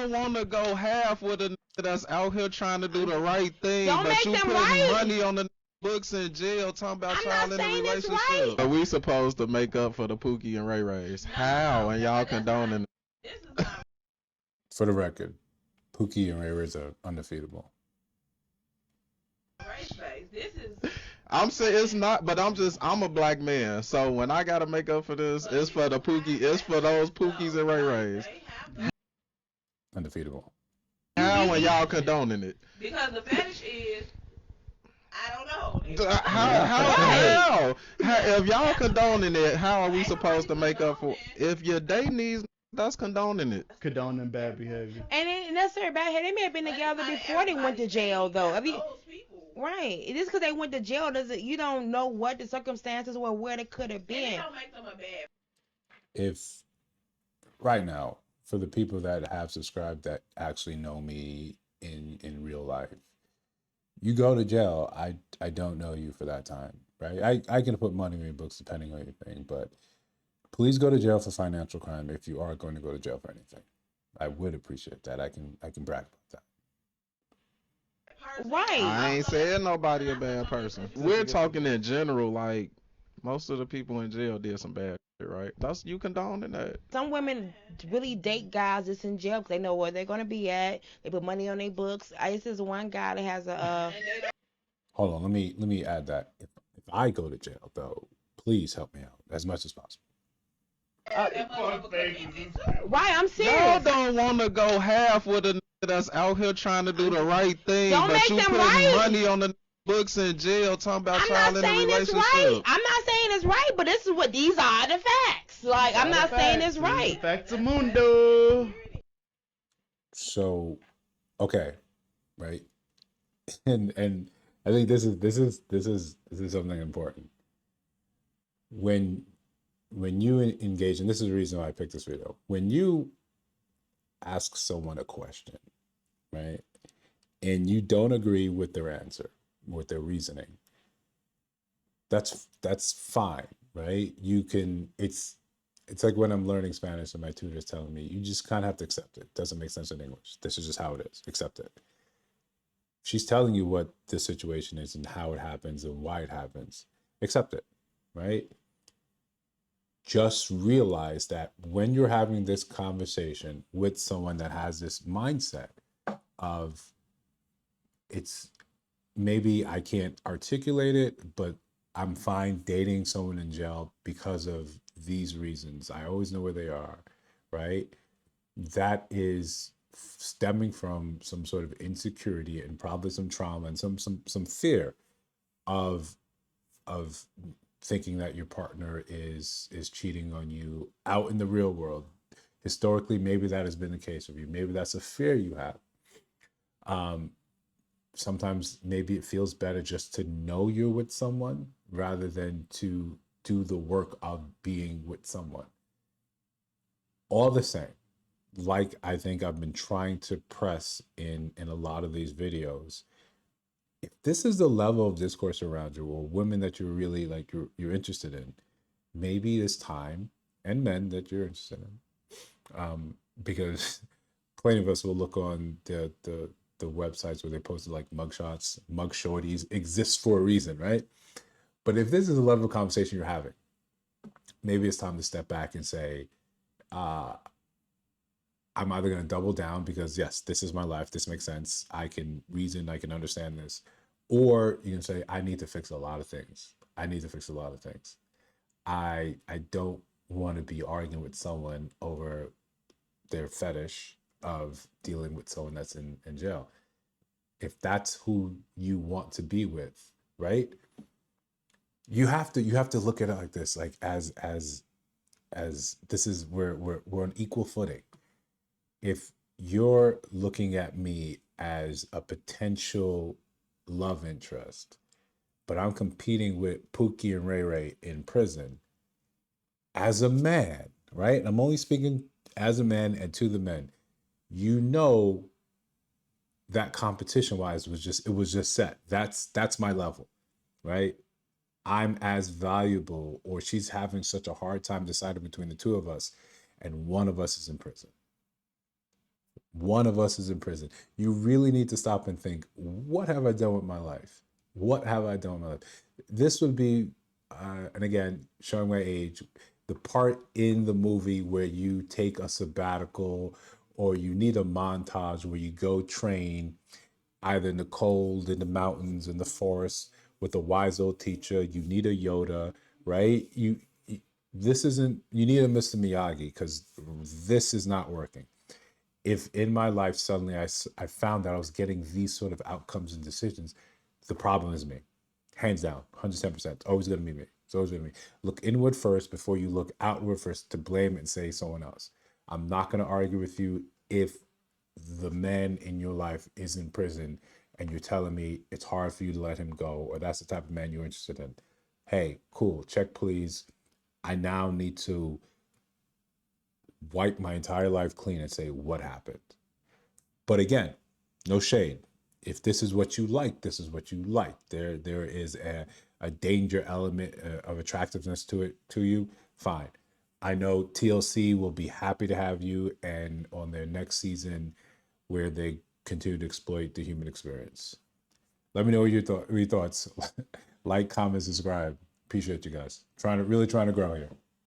don't want to go half with a nigga that's out here trying to do the right thing, Don't but make you them putting right. money on the books in jail talking about I'm y'all not in a saying it's relationship. right. Are we supposed to make up for the Pookie and Ray Rays? How? And y'all condoning it? For the record, Pookie and Ray Rays are undefeatable. I'm saying it's not, but I'm a black man, so when I gotta make up for this, it's for the Pookie, it's for those Pookies and Ray Rays. Undefeatable. How and y'all condoning it? Because the fetish is, I don't know. How? If y'all condoning it, how are we supposed to make up for? If you're dating these, that's condoning it. Condoning bad behavior. And it ain't necessarily bad behavior. They may have been together before they went to jail, though. I mean, right. Just because they went to jail doesn't, you don't know what the circumstances were, where they could have been. And it don't make them a bad. If right now, for the people that have subscribed that actually know me in real life, you go to jail, I don't know you for that time, right? I can put money in your books depending on anything, but please go to jail for financial crime if you are going to go to jail for anything. I would appreciate that. I can brag about that. Right. I ain't saying nobody a bad person. We're talking in general, like most of the people in jail did some bad shit, right? That's you condoning that. Some women really date guys that's in jail because they know where they're gonna be at. They put money on their books. I used to this one guy that has a. Hold on, let me add that. If I go to jail, though, please help me out as much as possible. Why? I'm serious. Y'all don't want to go half with a nigga that's out here trying to do the right thing, Don't but make you them putting right. money on the books in jail talking about I'm y'all not in a saying it's relationship. right. I'm not saying it's right, but this is what these are the facts. Like I'm not saying it's right. Factamundo. So, okay, right, and I think this is something important. When you engage, and this is the reason why I picked this video. When you ask someone a question, right, and you don't agree with their answer, with their reasoning, that's fine, right? You can. It's like when I'm learning Spanish and my tutor's telling me, you just kind of have to accept it. Doesn't make sense in English. This is just how it is. Accept it. She's telling you what the situation is and how it happens and why it happens. Accept it, right? Just realize that when you're having this conversation with someone that has this mindset of it's maybe I can't articulate it, but I'm fine dating someone in jail because of these reasons. I always know where they are, right? That is stemming from some sort of insecurity and probably some trauma and some fear of thinking that your partner is cheating on you out in the real world. Historically, maybe that has been the case with you. Maybe that's a fear you have. Sometimes maybe it feels better just to know you're with someone rather than to do the work of being with someone. All the same, like I think I've been trying to press in a lot of these videos, if this is the level of discourse around you or women that you're really like you're interested in, maybe it's time, and men that you're interested in, because plenty of us will look on the websites where they posted like mugshots, mug shorties exist for a reason, right? But if this is the level of conversation you're having, maybe it's time to step back and say, I'm either going to double down because yes, this is my life, this makes sense, I can reason, I can understand this, or you can say, I need to fix a lot of things. I don't want to be arguing with someone over their fetish of dealing with someone that's in jail. If that's who you want to be with, right? You have to look at it like this, like as this is where we're on equal footing. If you're looking at me as a potential love interest, but I'm competing with Pookie and Ray Ray in prison, as a man, right? I'm only speaking as a man and to the men. You know that competition-wise was just set. That's my level, right? I'm as valuable, or she's having such a hard time deciding between the two of us, and one of us is in prison. One of us is in prison. You really need to stop and think, what have I done with my life? What have I done with my life? This would be, and again, showing my age, the part in the movie where you take a sabbatical or you need a montage where you go train either in the cold, in the mountains, in the forest with a wise old teacher. You need a Yoda, right? This isn't, you need a Mr. Miyagi because this is not working. If in my life suddenly I found that I was getting these sort of outcomes and decisions, the problem is me. Hands down, 110%. Always going to be me. It's always going to be me. Look inward first before you look outward first to blame and say someone else. I'm not going to argue with you if the man in your life is in prison and you're telling me it's hard for you to let him go, or that's the type of man you're interested in. Hey, cool, check please. I now need to wipe my entire life clean and say what happened. But again, no shade. If this is what you like, this is what you like. There is a danger element of attractiveness to you. Fine. I know TLC will be happy to have you, and on their next season, where they continue to exploit the human experience. Let me know your thoughts. Like, comment, subscribe. Appreciate you guys. Really trying to grow here.